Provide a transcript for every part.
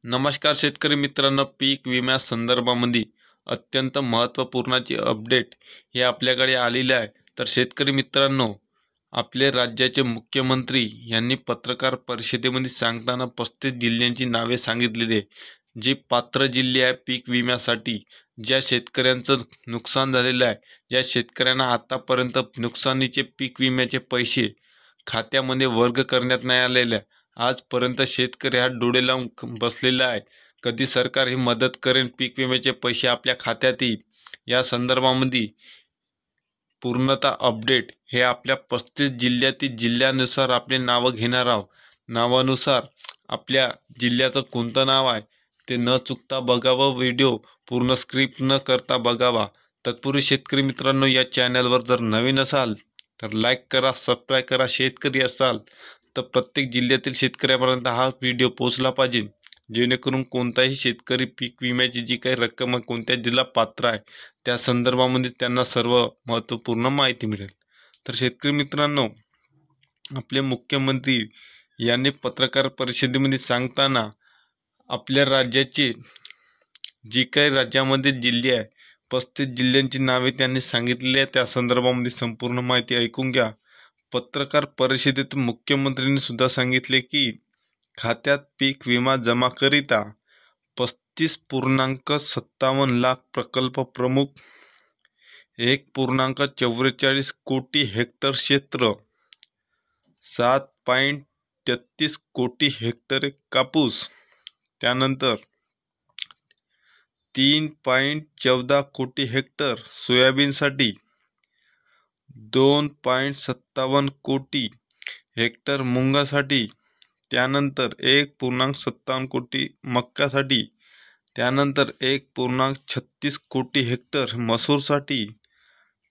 नमस्कार शेतकरी मित्रांनो, पीक विम्या संदर्भामध्ये अत्यंत महत्त्वपूर्णाची अपडेट हे आपल्याकडे आलेले आहे। तर शेतकरी मित्रांनो, आपले राज्याचे मुख्यमंत्री यांनी पत्रकार परिषदेमध्ये सांगताना 35 जिल्ह्यांची नावे सांगितलेली आहे, जी पात्र जिल्हे आहे पीक विम्यासाठी। ज्या शेतकऱ्यांचं नुकसान झालेलं आहे, ज्या शेतकऱ्यांना आतापर्यंत नुकसानीचे पीक विम्याचे पैसे खात्यामध्ये वर्ग करण्यात नाही आलेले आहे, आजपर्यंत शेतकरी हा डोळे लावून बसलेला आहे, कधी सरकार ही मदत करेन, पीक विम्याचे पैसे आपल्या खात्यात येईल। या संदर्भामध्ये पूर्णतः अपडेट हे आपल्या 35 जिल्ह्यातील जिल्ह्यानुसार आपले नावं घेणार आहोत। नावानुसार आपल्या जिल्ह्याचं कोणतं नाव आहे ते न चुकता बघावं, व्हिडिओ पूर्ण स्क्रिप्ट न करता बघावा। तत्पूर्वी शेतकरी मित्रांनो, या चॅनलवर जर नवीन असाल तर लाईक करा, सबस्क्राईब करा। शेतकरी असाल तर प्रत्येक जिल्ह्यातील शेतकऱ्यापर्यंत हा व्हिडिओ पोहोचला पाहिजे, जेणेकरून कोणताही शेतकरी पीक विम्याची जी काही रक्कम कोणत्या जिल्हा पात्र आहे त्या संदर्भामध्ये त्यांना सर्व महत्त्वपूर्ण माहिती मिळेल। तर शेतकरी मित्रांनो, आपले मुख्यमंत्री यांनी पत्रकार परिषदेमध्ये सांगताना आपल्या राज्याचे जी काही राज्यामध्ये जिल्हे आहे 35 जिल्ह्यांची नावे त्यांनी सांगितलेली आहे। त्या संदर्भामध्ये संपूर्ण माहिती ऐकून घ्या। पत्रकार परिषदेत मुख्यमंत्र्यांनी सुद्धा सांगितले की खात्यात पीक विमा जमा करिता 35.57 लाख प्रकल्प प्रमुख, 1.44 कोटी हेक्टर क्षेत्र, 7.33 कोटी हेक्टर कापूस, त्यानंतर 3.14 कोटी हेक्टर सोयाबीनसाठी, 2.57 कोटी हेक्टर मुंगासाठी, त्यानंतर 1.57 कोटी मक्कासाठी, त्यानंतर 1.36 कोटी हेक्टर मसूरसाठी,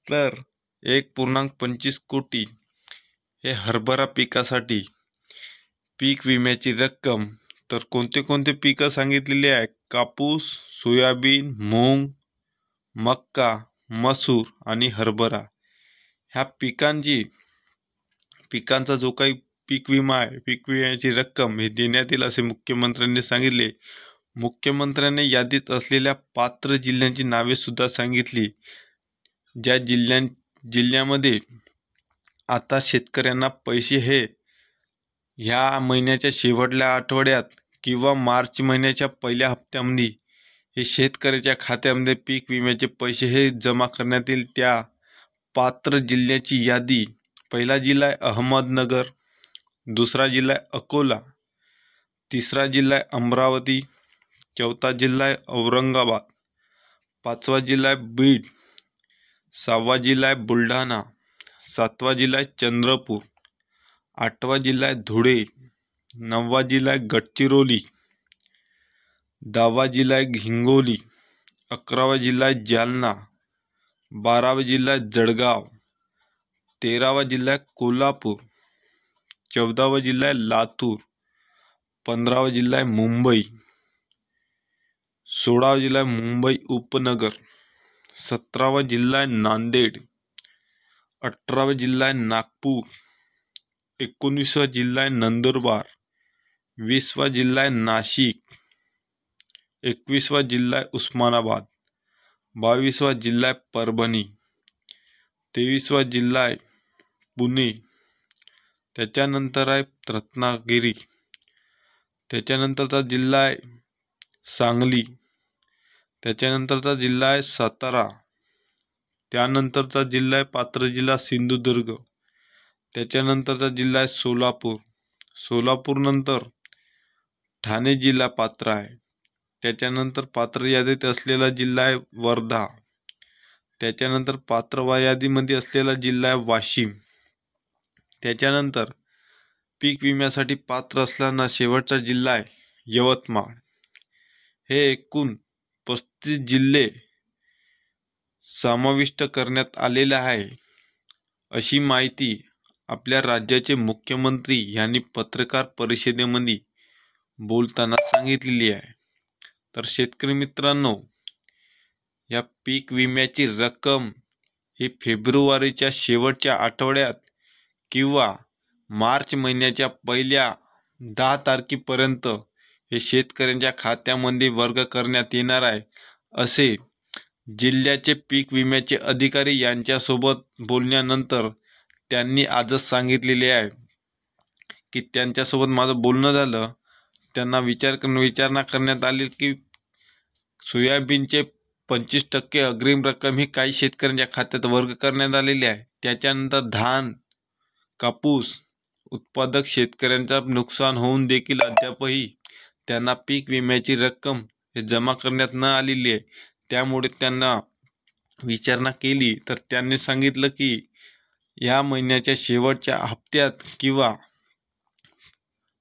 तर 1.25 कोटी हे हरभरा पिकासाठी पीक विम्याची रक्कम। तर कोणते कोणते पिकं सांगितलेली आहे? कापूस, सोयाबीन, मूग, मक्का, मसूर आणि हरभरा। ह्या पिकांचा जो काही पीक विमा आहे, पीक विम्याची रक्कम हे देण्यात येईल असे मुख्यमंत्र्यांनी सांगितले। मुख्यमंत्र्यांनी यादीत असलेल्या पात्र जिल्ह्यांची नावे सुद्धा सांगितली, ज्या जिल्ह्यामध्ये आता शेतकऱ्यांना पैसे हे ह्या महिन्याच्या शेवटल्या आठवड्यात किंवा मार्च महिन्याच्या पहिल्या हप्त्यामध्ये हे शेतकऱ्याच्या खात्यामध्ये पीक विम्याचे पैसे हे जमा करण्यात येईल। त्या पात्र जिल्ह्याची यादी: पहिला जिल्हा आहे अहमदनगर, दुसरा जिल्हा आहे अकोला, तिसरा जिल्हा आहे अमरावती, चौथा जिल्हा आहे औरंगाबाद, पाचवा जिल्हा आहे बीड, सहावा जिल्हा आहे बुलढाणा, सातवा जिल्हा आहे चंद्रपूर, आठवा जिल्हा आहे धुळे, नववा जिल्हा आहे गडचिरोली, दहावा जिल्हा आहे हिंगोली, अकरावा जिल्हा आहे जालना, बारावा जिल्हा आहे जळगाव, तेरावा जिल्हा आहे कोल्हापूर, चौदावा जिल्हा आहे लातूर, पंधरावा जिल्हा आहे मुंबई, 16वा जिल्हा आहे मुंबई उपनगर, 17वा जिल्हा आहे नांदेड, 18वा जिल्हा आहे नागपूर, 19वा जिल्हा आहे नंदुरबार, 20वा जिल्हा आहे नाशिक, 21वा जिल्हा आहे उस्मानाबाद, 22वा जिल्हा आहे परभणी, 23वा जिल्हा आहे पुणे, त्याच्यानंतर आहे रत्नागिरी, त्याच्यानंतरचा जिल्हा आहे सांगली, त्याच्यानंतरचा जिल्हा आहे सातारा, त्यानंतरचा जिल्हा आहे पात्र जिल्हा सिंधुदुर्ग, त्याच्यानंतरचा जिल्हा आहे सोलापूर नंतर ठाणे जिल्हा पात्र आहे, त्याच्यानंतर पात्र यादीत असलेला जिल्हा आहे वर्धा, त्याच्यानंतर पात्र यादीमध्ये असलेला जिल्हा आहे वाशिम, त्याच्यानंतर पीक विम्यासाठी पात्र असलेला शेवटचा जिल्हा आहे यवतमाळ। हे एकूण 35 जिल्हे समाविष्ट करण्यात आलेले आहे, अशी माहिती आपल्या राज्याचे मुख्यमंत्री यांनी पत्रकार परिषदेमध्ये बोलताना सांगितलेली आहे। तर शेतकरी मित्रांनो, या पीक विम्याची रक्कम ही फेब्रुवारीच्या शेवटच्या आठवड्यात किंवा मार्च महिन्याच्या पहिल्या 10 तारखेपर्यंत हे शेतकऱ्यांच्या खात्यामध्ये वर्ग करण्यात येणार आहे, असे जिल्ह्याचे पीक विम्याचे अधिकारी यांच्यासोबत बोलण्यानंतर त्यांनी आजच सांगितलेले आहे की त्यांच्यासोबत माझं बोलणं झालं. त्यांना विचारणा करण्यात आली की सोयाबीनचे 25% अग्रिम रक्कम ही काही शेतकऱ्यांच्या खात्यात वर्ग करण्यात आलेली आहे. त्याच्यानंतर धान, कापूस उत्पादक शेतकऱ्यांचा नुकसान होऊन देखील अद्यापही त्यांना पीक विम्याची रक्कम जमा करण्यात न आलेली आहे. त्यामुळे त्यांना विचारणा केली तर त्यांनी सांगितलं की या महिन्याच्या शेवटच्या हप्त्यात किंवा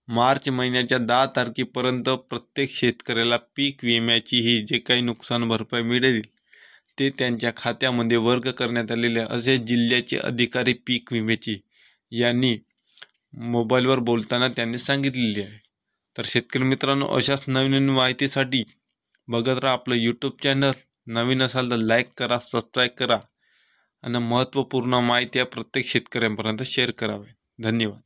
मार्च महिन्याच्या 10 तारखेपर्यंत प्रत्येक शेतकऱ्याला पीक विम्याची ही जे काही नुकसान भरपाई मिळेल ते त्यांच्या खात्यामध्ये वर्ग करण्यात आलेले आहे, असे जिल्ह्याचे अधिकारी पीक विम्याची यांनी मोबाईलवर बोलताना त्यांनी सांगितलेले आहे. तर शेतकरी मित्रांनो, अशाच नवीन माहितीसाठी बघत राहा आपलं यूट्यूब चॅनल. नवीन असाल तर लाईक करा, सबस्क्राईब करा आणि महत्त्वपूर्ण माहिती प्रत्येक शेतकऱ्यांपर्यंत शेअर करावे. धन्यवाद.